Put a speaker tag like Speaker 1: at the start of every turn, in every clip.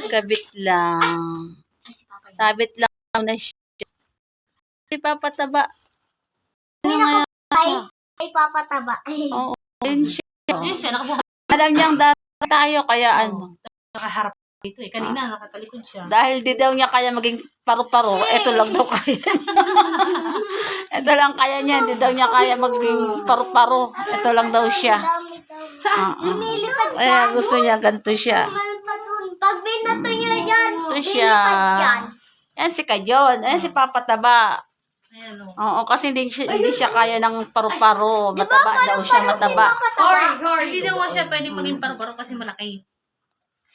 Speaker 1: Kabit lang. Sabit lang na siya. Si papataba. Ano nga
Speaker 2: Ay, papataba.
Speaker 1: Oo, yun siya.
Speaker 3: Ayun siya,
Speaker 1: Alam niyang dati tayo, kaya ano.
Speaker 3: nakaharap dito eh. Kanina, nakatalikod siya.
Speaker 1: Dahil di daw niya kaya maging paru-paro, eto lang daw kaya. Ito lang kaya niya, di daw niya kaya maging paru-paro. Ito lang daw siya.
Speaker 2: Saan? Lumilipad ka?
Speaker 1: Kaya gusto niya, ganito siya.
Speaker 2: Pag binato niya yan,
Speaker 1: Ito siya.
Speaker 2: yan.
Speaker 1: Yan si Kajon. Ayan si Papataba.
Speaker 3: Ayan o.
Speaker 1: Oo, kasi hindi siya kaya ng paru-paro. Mataba daw siya, mataba.
Speaker 3: Hindi daw siya pwedeng maging paru-paro kasi malaki.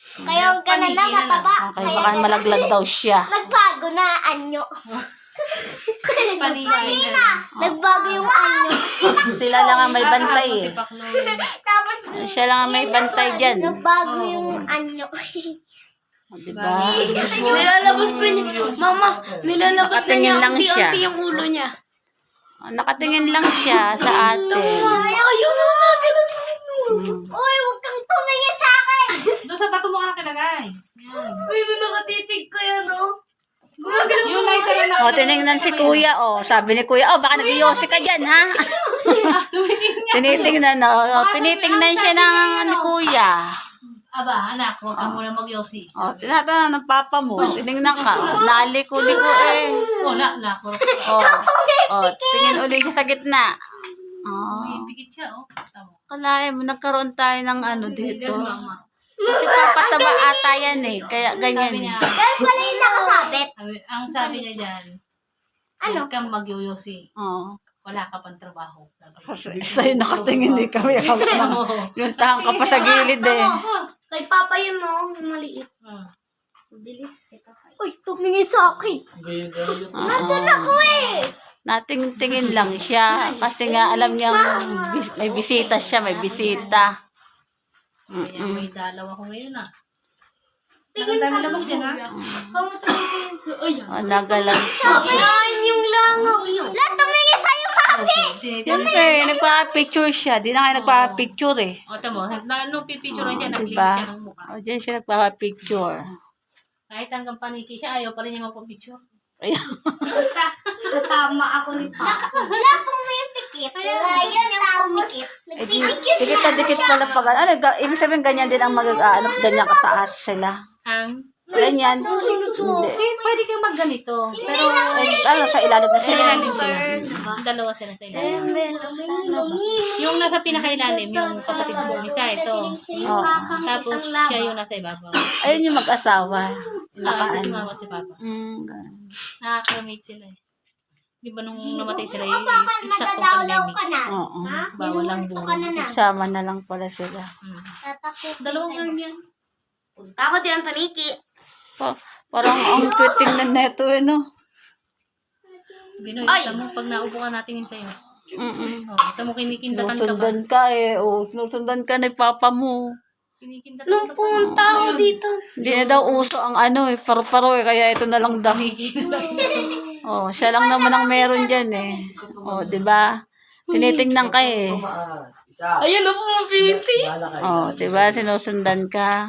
Speaker 2: Kaya ang ganan na mataba.
Speaker 1: Okay, baka malaglag daw siya.
Speaker 2: Nagbago na anyo.
Speaker 3: Panigay
Speaker 2: na. Nagbago yung anyo.
Speaker 1: Sila lang ang may bantay eh.
Speaker 2: Tapos,
Speaker 1: Siya lang ang may bantay dyan.
Speaker 2: nagbago yung anyo.
Speaker 1: O, diba?
Speaker 2: Nilalabas pa niya. Mama, nilalabas
Speaker 1: Nakatingin lang siya.
Speaker 2: yung ulo niya.
Speaker 1: Nakatingin lang siya sa ate.
Speaker 2: Ayun na natin. Uy, huwag kang tumingin sa akin.
Speaker 3: Doon sa bato mo ka nakilagay. Yan.
Speaker 2: Uy, nakatitig ko yan, oh. Gumagalaw
Speaker 3: Yung lighter na
Speaker 1: O, tinignan si kuya, o. Sabi ni kuya, baka nag-iossi ka dyan, ha? Tinitingnan, o. Tinitingnan siya ni kuya.
Speaker 3: Aba, anak, huwag ka muna mag-yosi.
Speaker 1: O, tinatanong ng papa mo. Tinignan ka. Naliko-liko eh.
Speaker 3: Wala, lako.
Speaker 1: O, tingin uli siya sa gitna. O,
Speaker 3: May pigit siya, oh. Tama.
Speaker 1: kalahin mo, nagkaroon tayo ng ano dito. Kasi papataba ata yan eh. Kaya ganyan
Speaker 3: Sabi
Speaker 1: eh.
Speaker 3: niya,
Speaker 2: Dahil pala yung nakasabit.
Speaker 3: ang sabi niya dyan,
Speaker 2: Ano?
Speaker 3: huwag kang mag-yosi.
Speaker 1: Oo.
Speaker 3: Wala ka pang trabaho.
Speaker 1: Kasi sa'yo nakatingin eh kami. Yung tahang ka pa sa gilid eh.
Speaker 2: Kay Papa yun, no? Yung maliit.
Speaker 3: Hmm.
Speaker 2: Bilis. Uy, tumingin sa akin. Nandun ako eh.
Speaker 1: Natingin lang siya. Kasi nga alam niya may bisita siya. May bisita.
Speaker 3: Kaya may dalaw ako ngayon ah. Nakadami lamang dyan ha.
Speaker 1: O, nagalang siya.
Speaker 2: Kinain yung langaw yun. Lahat tumingin sa'yo, Papi.
Speaker 1: Siyempre, nagpa-picture siya. Di na kayo nagpa-picture eh.
Speaker 3: O tamo, nung pipicture niya, naglilit
Speaker 1: Diba?
Speaker 3: siya ng mukha.
Speaker 1: O, dyan siya nagpa-picture.
Speaker 3: Kahit hanggang paniki siya, ayaw pa rin niya magpa-picture.
Speaker 1: Ayan.
Speaker 2: Basta, kasama ako ni Papa. Wala pong may pikit. Ayun yung pikit.
Speaker 1: Eh, dikit na dikit pala pag ano, ibig sabihin ganyan din ang ganyan kataas sila.
Speaker 3: Ang?
Speaker 1: Ganyan.
Speaker 3: Eh, pwede kang magganito. Pero,
Speaker 1: Ano, sa ilalim na sila.
Speaker 3: ilalim sila. Dalawa sila sa ilalim. Yung nasa pinakailalim, yung kapatid mo isa, ito.
Speaker 1: Oo.
Speaker 3: Tapos, siya yung nasa ibabaw.
Speaker 1: Ayun yung mag-asawa.
Speaker 3: Tapos,
Speaker 1: Nakaano.
Speaker 3: sumawat si Papa.
Speaker 1: Ganun.
Speaker 3: Nakaka-relate sila eh. Di ba nung namatay sila,
Speaker 2: Papa,
Speaker 3: exact ang
Speaker 2: madadawlaw
Speaker 3: pandemic.
Speaker 2: ka na.
Speaker 1: Oo.
Speaker 2: Ha?
Speaker 3: Bawal ang
Speaker 2: Minumulto
Speaker 3: buhay.
Speaker 2: ka na na.
Speaker 1: Sama na lang pala sila.
Speaker 3: Dalawang girl yan.
Speaker 2: Punta ako din sa Niki.
Speaker 1: Parang ang cute tingnan neto eh, no?
Speaker 3: Binoy,
Speaker 2: Ay!
Speaker 3: ito mo, pag naupo ka natingin sa'yo.
Speaker 1: Mm-mm.
Speaker 3: Ito mo, kinikindatan ka ba?
Speaker 1: Sinusundan ka eh. O, sinusundan ka ni papa mo.
Speaker 3: Kinikindatan
Speaker 2: Nung
Speaker 3: ka ba?
Speaker 2: punta ako dito.
Speaker 1: Hindi na daw uso ang ano eh, paru-paro eh, kaya ito na lang daw. Oh, siya lang naman ang meron dyan eh. Oh, di ba? Tinitingnan ka eh.
Speaker 2: Ayun na po mga pinti.
Speaker 1: Oh, di ba? Sinusundan ka.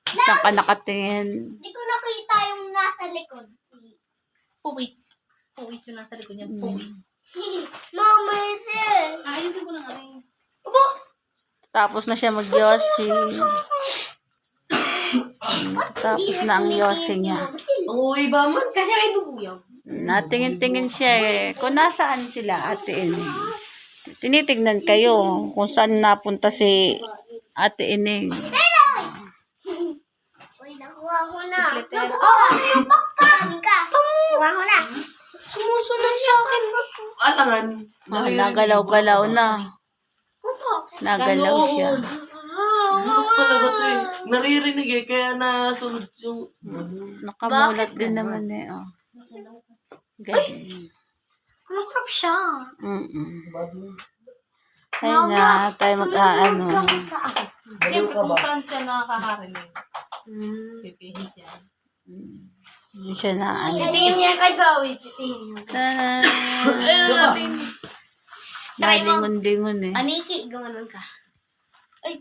Speaker 1: Saan ka nakatingin?
Speaker 2: Hindi ko nakita yung nasa likod.
Speaker 3: Puwit. Puwit yung nasa likod niya. Puwit.
Speaker 2: Mama, ito.
Speaker 3: Ayun ko lang aring.
Speaker 2: Abo!
Speaker 1: Tapos na siya mag-yossi. Tapos na ang yossi niya.
Speaker 2: Uy, ba man? Kasi may bubuyog.
Speaker 1: Natingin-tingin siya eh. Kung nasaan sila, Ate Ining. Tinitignan kayo kung saan napunta si Ate Ining.
Speaker 2: Uy, nakuha ko na. Nakuha ko yung pakpan ka. Nakuha ko na. Sumusunod sa akin.
Speaker 4: Alangan.
Speaker 1: Oh, nagalaw-galaw na. Nagalaw siya.
Speaker 4: Bulok talaga to eh. Naririnig eh, kaya nasunod yung...
Speaker 1: Nakamulat din naman eh. Oh. Ganyan.
Speaker 2: Makrap siya.
Speaker 1: Tayo na, tayo mag-aano.
Speaker 3: Siyempre, kung saan siya nakakarinig. Pipihin siya.
Speaker 1: Hindi siya na ano.
Speaker 2: Tingin niya kay Zoe. Tingin niya.
Speaker 1: Nalingon-dingon eh.
Speaker 2: Aniki, gumanon ka. Ay.